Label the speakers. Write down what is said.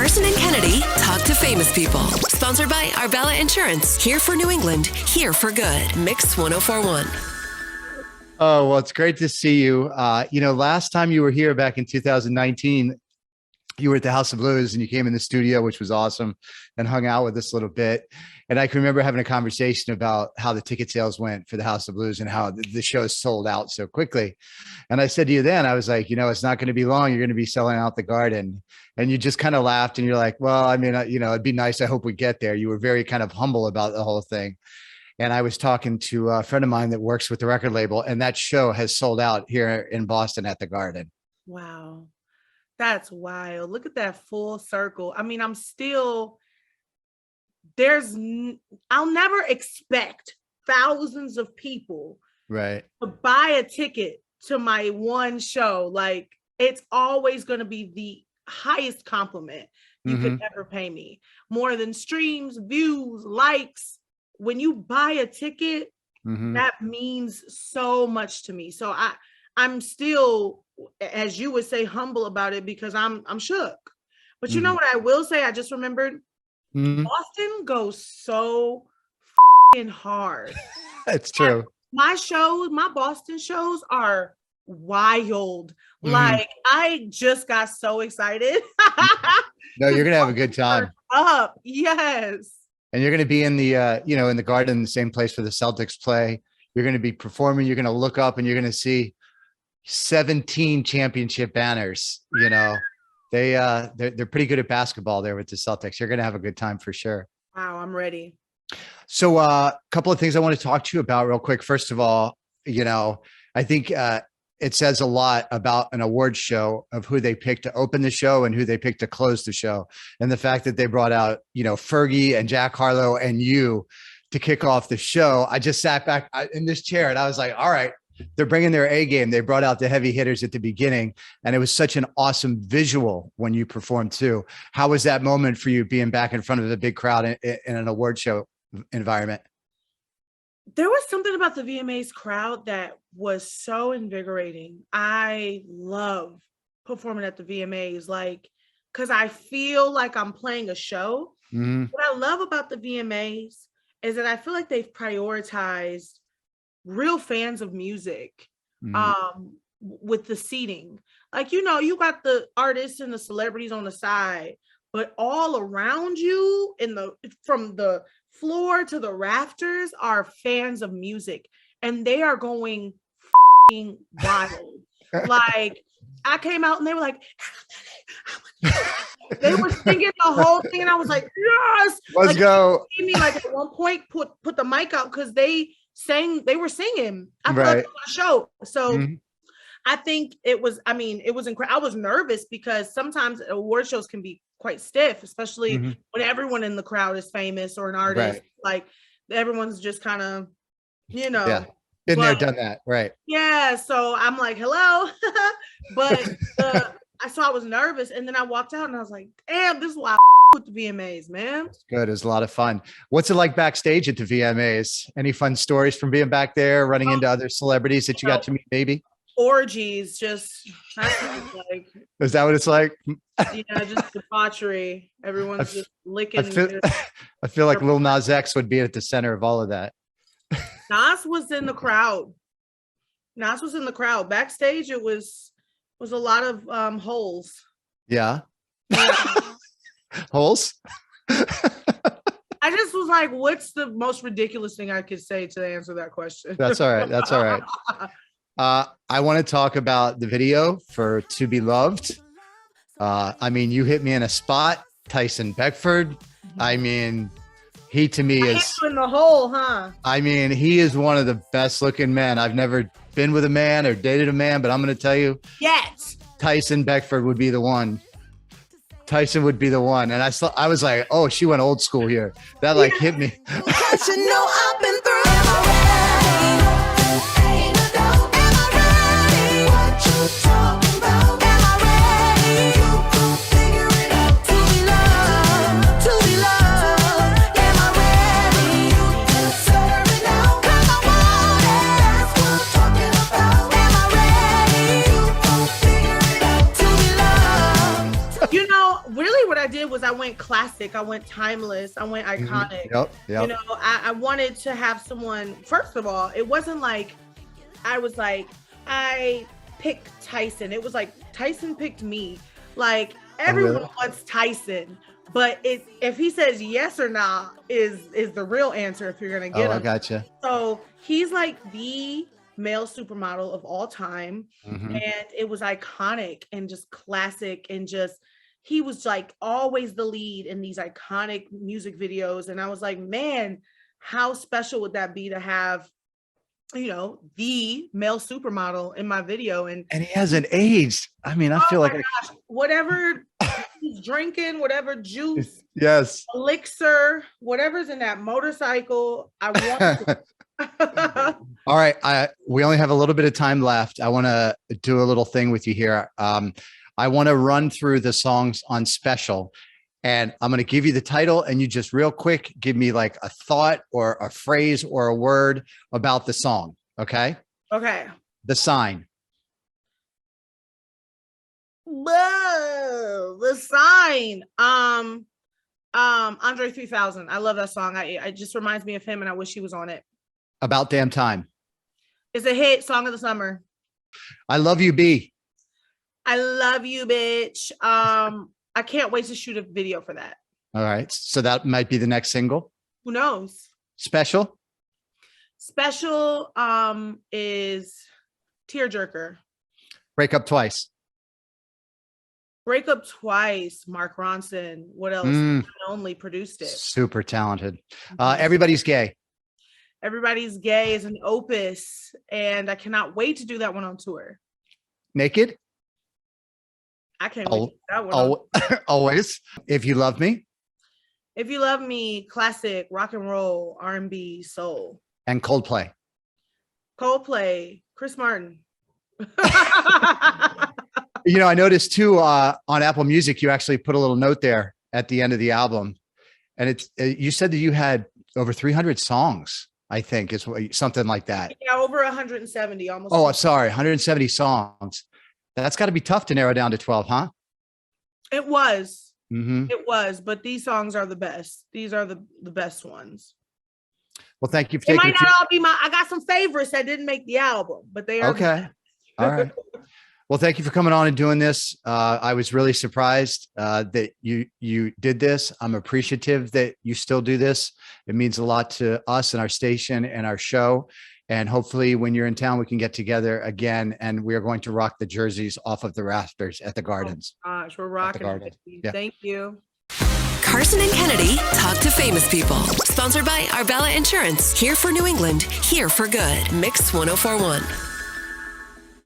Speaker 1: Karson and Kennedy talk to famous people. Sponsored by Arbella Insurance. Here for New England, here for good. Mix 1041.
Speaker 2: Oh, well, it's great to see you. Last time you were here back in 2019, you were at the House of Blues and you came in the studio, which was awesome, and hung out with us a little bit. And I can remember having a conversation about how the ticket sales went for the House of Blues and how the show sold out so quickly. And I said to you then, I was like, it's not going to be long. You're going to be selling out the Garden. And you just kind of laughed and you're like, well, I mean, it'd be nice. I hope we get there. You were very kind of humble about the whole thing. And I was talking to a friend of mine that works with the record label, and that show has sold out here in Boston at the Garden.
Speaker 3: Wow. That's wild. Look at that full circle. I mean, I'll never expect thousands of people
Speaker 2: right
Speaker 3: to buy a ticket to my one show. Like, it's always going to be the highest compliment you could ever pay me. More than streams, views, likes. When you buy a ticket, that means so much to me. So I'm still, as you would say, humble about it because I'm shook. But you know what I will say? I just remembered Boston goes so hard.
Speaker 2: That's true.
Speaker 3: My Boston shows are wild. Like, I just got so excited.
Speaker 2: No, you're gonna have a good time.
Speaker 3: Up, yes.
Speaker 2: And you're going to be in the, in the Garden, the same place where the Celtics play. You're going to be performing. You're going to look up and you're going to see 17 championship banners. They're pretty good at basketball there with the Celtics. You're going to have a good time for sure.
Speaker 3: Wow, I'm ready.
Speaker 2: So a couple of things I want to talk to you about real quick. First of all, I think it says a lot about an award show of who they picked to open the show and who they picked to close the show. And the fact that they brought out, Fergie and Jack Harlow and you to kick off the show. I just sat back in this chair and I was like, all right, they're bringing their A game. They brought out the heavy hitters at the beginning. And it was such an awesome visual when you performed too. How was that moment for you being back in front of a big crowd in an award show environment?
Speaker 3: There was something about the VMAs crowd that was so invigorating. I love performing at the VMAs, because I feel like I'm playing a show. What I love about the VMAs is that I feel like they've prioritized real fans of music with the seating. You got the artists and the celebrities on the side, but all around you from the floor to the rafters are fans of music, and they are going wild. I came out and they were like, they were singing the whole thing, and I was like, yes,
Speaker 2: let's go.
Speaker 3: Me at one point put the mic out because they were singing. I felt like it was a show. So I think it was incredible. I was nervous because sometimes award shows can be quite stiff, especially when everyone in the crowd is famous or an artist. Like, everyone's just kind of, Been
Speaker 2: there, done that. Right.
Speaker 3: Yeah. So I'm like, hello. But so I was nervous. And then I walked out and I was like, damn, this is why I with the VMAs, man.
Speaker 2: It's good. It was a lot of fun. What's it like backstage at the VMAs? Any fun stories from being back there, running into other celebrities that you got to meet, maybe?
Speaker 3: Orgies, just
Speaker 2: is that what it's like?
Speaker 3: Just debauchery. Everyone's just licking.
Speaker 2: I feel like Lil Nas X would be at the center of all of that.
Speaker 3: Nas was in the crowd. Backstage, it was a lot of holes.
Speaker 2: Yeah. Holes.
Speaker 3: I just was like, what's the most ridiculous thing I could say to answer that question?
Speaker 2: That's all right. I want to talk about the video for To Be Loved. You hit me in a spot. Tyson Beckford. He to me is
Speaker 3: in the hole, huh?
Speaker 2: He is one of the best looking men. I've never been with a man or dated a man, but I'm going to tell you,
Speaker 3: yes,
Speaker 2: Tyson Beckford would be the one. And I was like, oh, she went old school here. That hit me.
Speaker 1: I've been through.
Speaker 3: really what I did was I went classic, I went timeless, I went iconic.
Speaker 2: Yep.
Speaker 3: You know, I wanted to have someone, first of all, it wasn't like I was like, I picked Tyson. It was like Tyson picked me. Like everyone wants Tyson, but if he says yes or not is the real answer if you're gonna get him.
Speaker 2: I gotcha.
Speaker 3: So he's like the male supermodel of all time. And it was iconic and just classic, and just he was like always the lead in these iconic music videos. And I was like, man, how special would that be to have, you know, the male supermodel in my video? And
Speaker 2: he hasn't aged. I mean, I feel like
Speaker 3: whatever he's drinking, whatever juice,
Speaker 2: yes,
Speaker 3: elixir, whatever's in that motorcycle, I want
Speaker 2: All right. We only have a little bit of time left. I want to do a little thing with you here. I want to run through the songs on Special, and I'm going to give you the title, and you just real quick give me like a thought or a phrase or a word about the song. Okay.
Speaker 3: Okay.
Speaker 2: The Sign.
Speaker 3: Whoa, The Sign. Andre 3000. I love that song. It just reminds me of him, and I wish he was on it.
Speaker 2: About Damn Time.
Speaker 3: It's a hit. Song of the summer.
Speaker 2: I Love You, B.
Speaker 3: I love you, bitch. I can't wait to shoot a video for that.
Speaker 2: All right. So that might be the next single.
Speaker 3: Who knows?
Speaker 2: Special.
Speaker 3: Special is Tearjerker.
Speaker 2: Break Up Twice.
Speaker 3: Break Up Twice. Mark Ronson. What else? Only produced it.
Speaker 2: Super talented. Everybody's Gay.
Speaker 3: Everybody's Gay is an opus, and I cannot wait to do that one on tour.
Speaker 2: Naked.
Speaker 3: I can't wait to do that one.
Speaker 2: Always. If You Love Me.
Speaker 3: If You Love Me, classic, rock and roll, R&B, soul.
Speaker 2: And Coldplay.
Speaker 3: Coldplay, Chris Martin.
Speaker 2: You know, I noticed too on Apple Music, you actually put a little note there at the end of the album, and it's you said that you had over 300 songs. I think it's something like that.
Speaker 3: Yeah, over 170 almost.
Speaker 2: Oh, sorry, 170 songs. That's got to be tough to narrow down to 12, huh?
Speaker 3: It was.
Speaker 2: Mm-hmm.
Speaker 3: It was, but these songs are the best. These are the best ones.
Speaker 2: Well, thank you for
Speaker 3: taking.
Speaker 2: It
Speaker 3: might not all be I got some favorites that didn't make the album, but they are
Speaker 2: okay. All right. Well, thank you for coming on and doing this. I was really surprised that you did this. I'm appreciative that you still do this. It means a lot to us and our station and our show. And hopefully when you're in town, we can get together again, and we are going to rock the jerseys off of the rafters at the Gardens.
Speaker 3: Oh gosh, we're rocking it. Yeah. Thank you.
Speaker 1: Karson and Kennedy talk to famous people. Sponsored by Arbella Insurance. Here for New England, here for good. Mix 1041.